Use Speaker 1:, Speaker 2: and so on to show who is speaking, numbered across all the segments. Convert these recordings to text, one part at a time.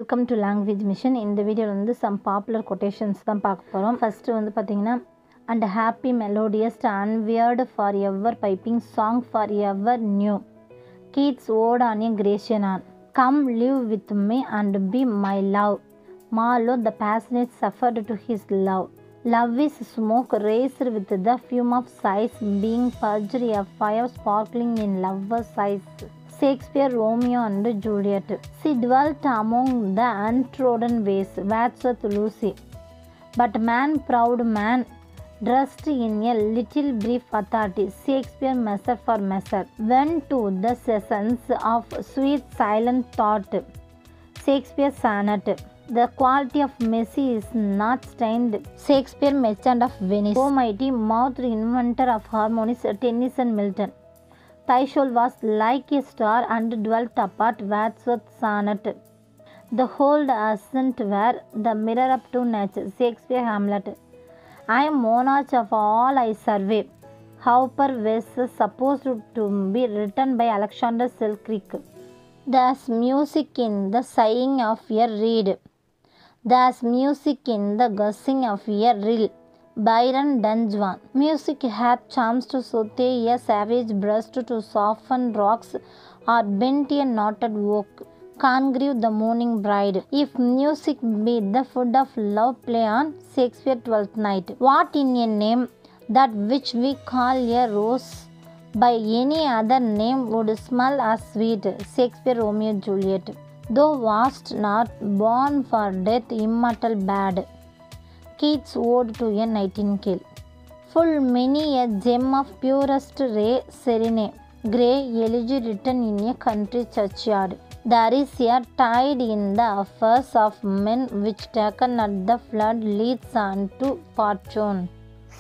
Speaker 1: Welcome to Language Mission. In the video வந்து some popular quotations தான் பார்க்க போகிறோம். ஃபர்ஸ்ட் வந்து பார்த்தீங்கன்னா and happy melodious and weird forever piping song forever new Keats ode on a Grecian on come live with me and be my love Marlowe the passionate suffered to his love love is smoke raised with the fume of sighs being purged a fire sparkling in lover's eyes Shakespeare Romeo and Juliet She dwelt among the untrodden ways Wordsworth Lucy but man proud man dressed in a little brief authority Shakespeare measure for measure went to the sessions of sweet silent thought Shakespeare sonnet the quality of mercy is not stained Shakespeare Merchant of Venice Almighty mouthed inventor of harmonies Tennyson Milton Thyshol was like a star and dwelt apart Wordsworth sonnet the whole ascent were the mirror up to nature Shakespeare Hamlet I am monarch of all I survey. Hopper was supposed to be written by Alexander Selkirk. There's music in the sighing of a reed. There's music in the gushing of a rill. Byron Dungeon. Music hath charms to soothe a savage breast to soften rocks or bend a knotted oak. Congreve the mourning bride. If music be the food of love, play on Shakespeare Twelfth Night. What in a name that which we call a rose by any other name would smell as sweet? Shakespeare Romeo and Juliet. Thou wast not born for death, immortal bad. Keats ode to a nightingale. Full many a gem of purest ray serene. Grey elegy written in a country churchyard. There is a tide in the affairs of men which taken at the flood leads on to fortune.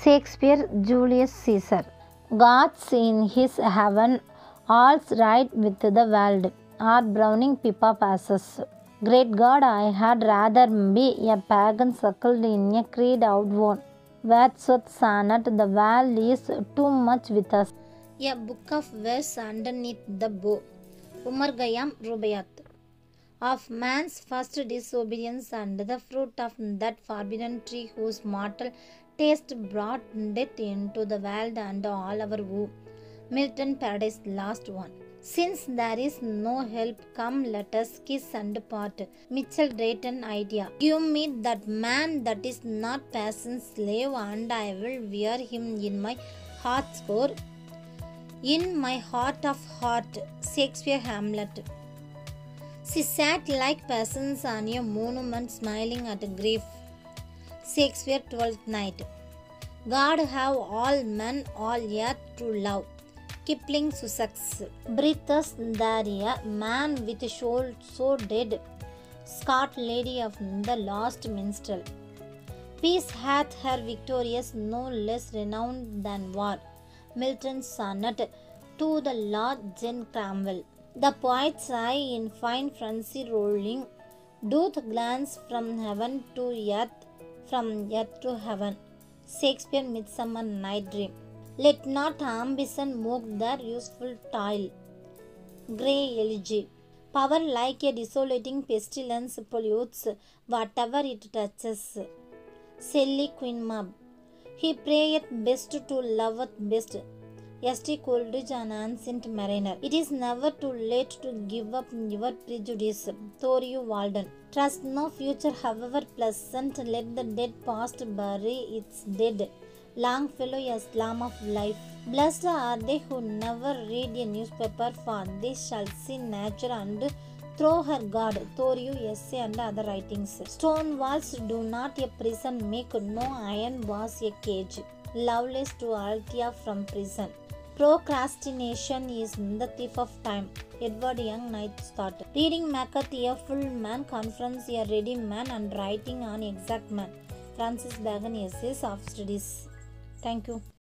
Speaker 1: Shakespeare Julius Caesar. God's in his heaven, all's right with the world. R. Browning Pippa Passes. Great God, I had rather be a pagan suckled in a creed outworn. Wordsworth sonnet, the world is too much with us. A book of verse underneath the bow. Umar Khayyam Rubaiyat of man's first disobedience and the fruit of that forbidden tree whose mortal taste brought death into the world and all our woe. Milton Paradise Lost one. Since there is no help, come let us kiss and part. Mitchell Drayton idea. Give me that man that is not passion's slave and I will wear him in my heart's core. In my heart of heart, Shakespeare Hamlet. She sat like peasants on a monument smiling at grief. Shakespeare Twelfth Night. God have all men, all earth to love. Kipling Sussex. Breathes there a man with a soul so dead. Scott Lady of the Lost Minstrel. Peace hath her victorious no less renowned than war. Milton's sonnet to the Lord John Cromwell. The poet's eye in fine fancy rolling, doth glance from heaven to earth, from earth to heaven. Shakespeare Midsummer Night Dream. Let not ambition mock their useful toil. Grey Elegy. Power like a desolating pestilence pollutes whatever it touches. Shelley Queen Mab. He prayeth best to loveth best. S.T. Coleridge an ancient mariner. It is never too late to give up your prejudice. Thoreau Walden. Trust no future however pleasant. Let the dead past bury its dead. Longfellow a slam of life. Blessed are they who never read a newspaper for they shall see nature and through her God. Thoreau essay and other writings. Stone walls do not a prison make, no iron was a cage. Lovelace to Althea from prison. Procrastination is the thief of time. Edward Young Knight's thought. Reading maketh a full man, confronts a ready man and writing an exact man. Francis Bacon Essays of Studies. Thank you.